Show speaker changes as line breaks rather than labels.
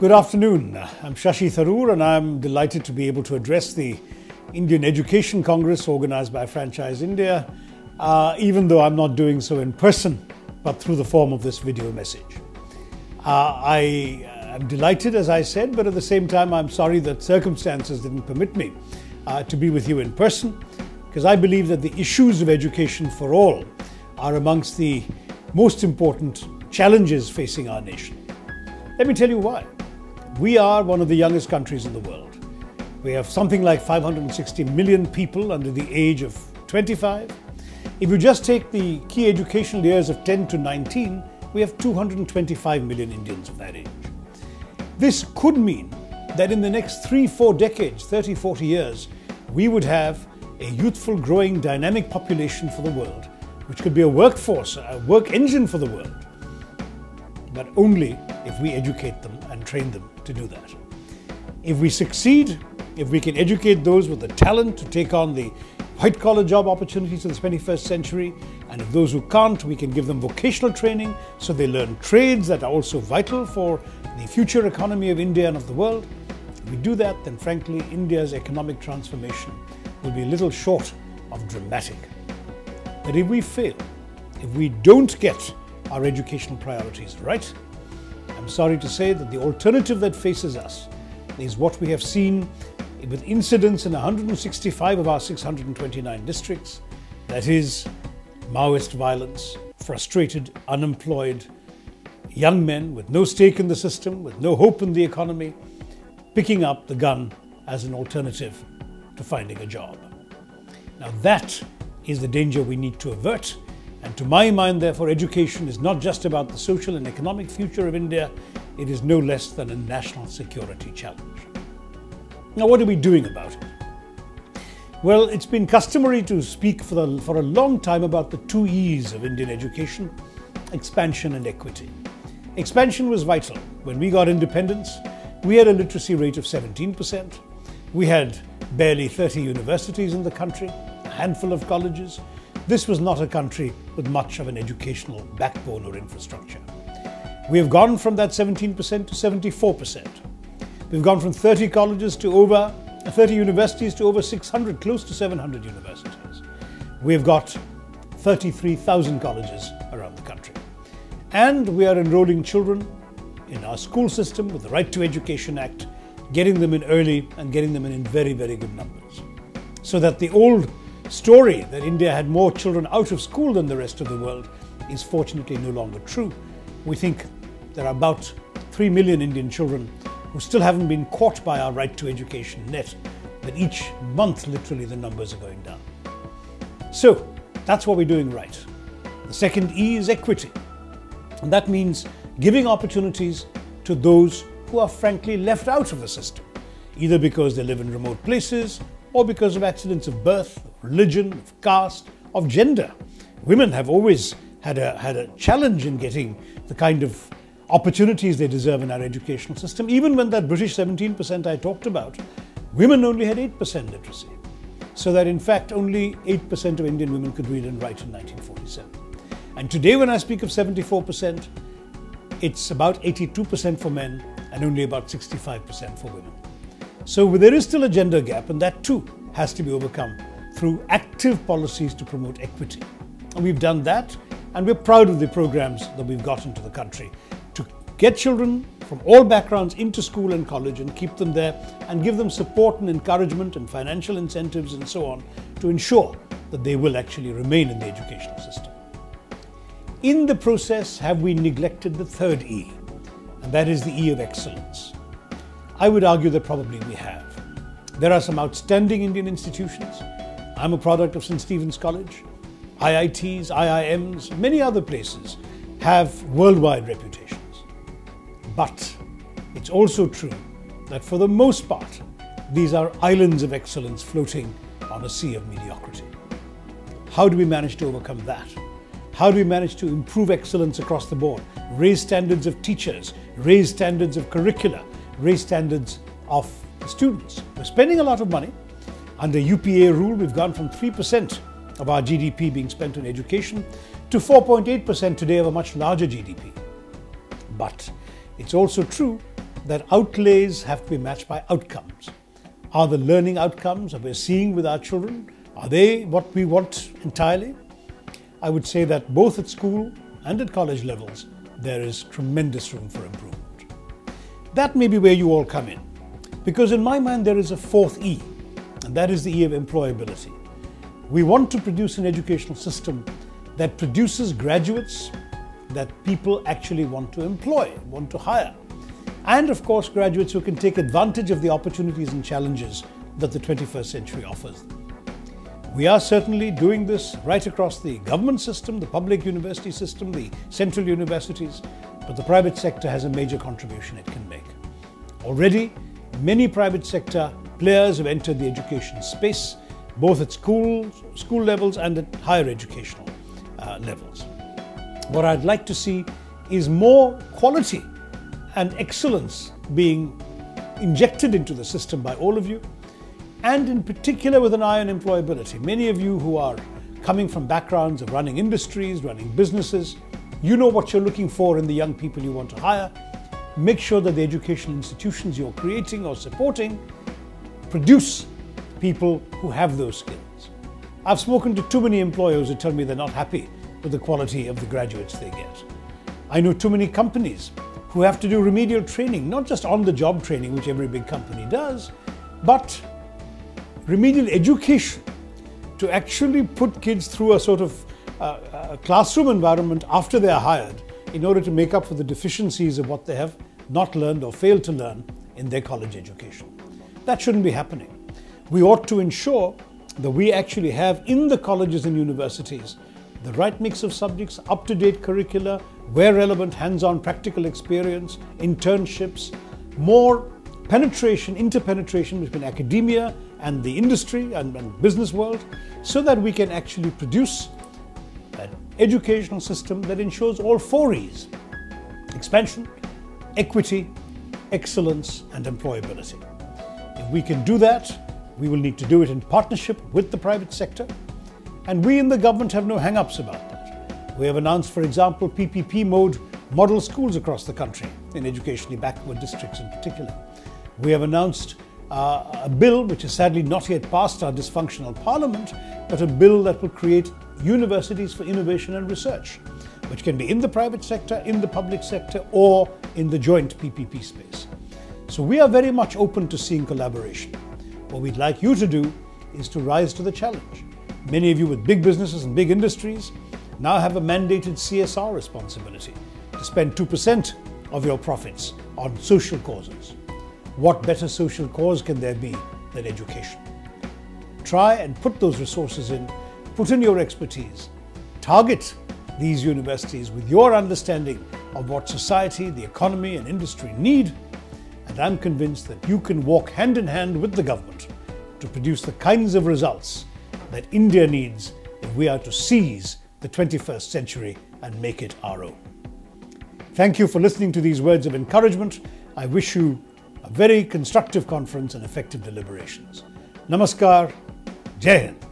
Good afternoon. I'm Shashi Tharoor and I'm delighted to be able to address the Indian Education Congress organized by Franchise India, even though I'm not doing so in person, but through the form of this video message. I am delighted, as I said, but at the same time, I'm sorry that circumstances didn't permit me to be with you in person, because I believe that the issues of education for all are amongst the most important challenges facing our nation. Let me tell you why. We are one of the youngest countries in the world. We have something like 560 million people under the age of 25. If you just take the key educational years of 10 to 19, we have 225 million Indians of that age. This could mean that in the next 3-4 decades, 30, 40 years, we would have a youthful, growing, dynamic population for the world, which could be a workforce, a work engine for the world, but only if we educate them and train them to do that. If we succeed, if we can educate those with the talent to take on the white-collar job opportunities of the 21st century, and if those who can't, we can give them vocational training so they learn trades that are also vital for the future economy of India and of the world. If we do that, then frankly, India's economic transformation will be little short of dramatic. But if we fail, if we don't get our educational priorities right, I'm sorry to say that the alternative that faces us is what we have seen with incidents in 165 of our 629 districts. That is Maoist violence, frustrated, unemployed young men with no stake in the system, with no hope in the economy, picking up the gun as an alternative to finding a job. Now that is the danger we need to avert. And to my mind, therefore, education is not just about the social and economic future of India, it is no less than a national security challenge. Now, what are we doing about it? Well, it's been customary to speak for a long time about the 2 E's of Indian education: expansion and equity. Expansion was vital. When we got independence, we had a literacy rate of 17%. We had barely 30 universities in the country, a handful of colleges. This was not a country with much of an educational backbone or infrastructure. We have gone from that 17% to 74%. We've gone from 30 colleges to over 30 universities to over 600, close to 700 universities. We've got 33,000 colleges around the country. And we are enrolling children in our school system with the Right to Education Act, getting them in early and getting them in very, very good numbers. So that the old story that India had more children out of school than the rest of the world is fortunately no longer true. We think there are about 3 million Indian children who still haven't been caught by our Right to Education net, but each month literally the numbers are going down. So that's what we're doing right. The second E is equity, and that means giving opportunities to those who are frankly left out of the system, either because they live in remote places or because of accidents of birth, of religion, of caste, of gender. Women have always had a challenge in getting the kind of opportunities they deserve in our educational system. Even when that British 17% I talked about, women only had 8% literacy. So that in fact only 8% of Indian women could read and write in 1947. And today when I speak of 74%, it's about 82% for men and only about 65% for women. So there is still a gender gap, and that too has to be overcome through active policies to promote equity. And we've done that, and we're proud of the programs that we've got into the country to get children from all backgrounds into school and college and keep them there and give them support and encouragement and financial incentives and so on to ensure that they will actually remain in the educational system. In the process, have we neglected the third E? And that is the E of excellence. I would argue that probably we have. There are some outstanding Indian institutions. I'm a product of St. Stephen's College. IITs, IIMs, many other places have worldwide reputations. But it's also true that for the most part, these are islands of excellence floating on a sea of mediocrity. How do we manage to overcome that? How do we manage to improve excellence across the board? Raise standards of teachers, raise standards of curricula, raise standards of students. We're spending a lot of money. Under UPA rule, we've gone from 3% of our GDP being spent on education to 4.8% today of a much larger GDP. But it's also true that outlays have to be matched by outcomes. Are the learning outcomes that we're seeing with our children, are they what we want entirely? I would say that both at school and at college levels, there is tremendous room for improvement. That may be where you all come in, because in my mind there is a fourth E, and that is the E of employability. We want to produce an educational system that produces graduates that people actually want to employ, want to hire. And of course, graduates who can take advantage of the opportunities and challenges that the 21st century offers them. We are certainly doing this right across the government system, the public university system, the central universities, but the private sector has a major contribution it can make. Already, many private sector players have entered the education space, both at school levels and at higher educational levels. What I'd like to see is more quality and excellence being injected into the system by all of you, and in particular with an eye on employability. Many of you who are coming from backgrounds of running industries, running businesses, you know what you're looking for in the young people you want to hire. Make sure that the educational institutions you're creating or supporting produce people who have those skills. I've spoken to too many employers who tell me they're not happy with the quality of the graduates they get. I know too many companies who have to do remedial training, not just on-the-job training, which every big company does, but remedial education to actually put kids through a sort of classroom environment after they are hired in order to make up for the deficiencies of what they have not learned or failed to learn in their college education. That shouldn't be happening. We ought to ensure that we actually have in the colleges and universities the right mix of subjects, up-to-date curricula, where relevant, hands-on practical experience, internships, more penetration, interpenetration between academia and the industry and business world, so that we can actually produce an educational system that ensures all four E's: expansion, equity, excellence, and employability. If we can do that, we will need to do it in partnership with the private sector. And we in the government have no hang-ups about that. We have announced, for example, PPP mode model schools across the country, in educationally backward districts in particular. We have announced a bill which has sadly not yet passed our dysfunctional parliament, but a bill that will create universities for innovation and research, which can be in the private sector, in the public sector, or in the joint PPP space. So we are very much open to seeing collaboration. What we'd like you to do is to rise to the challenge. Many of you with big businesses and big industries now have a mandated CSR responsibility to spend 2% of your profits on social causes. What better social cause can there be than education? Try and put those resources in, put in your expertise, target these universities with your understanding of what society, the economy and industry need, and I'm convinced that you can walk hand in hand with the government to produce the kinds of results that India needs if we are to seize the 21st century and make it our own. Thank you for listening to these words of encouragement. I wish you a very constructive conference and effective deliberations. Namaskar. Jai Hind.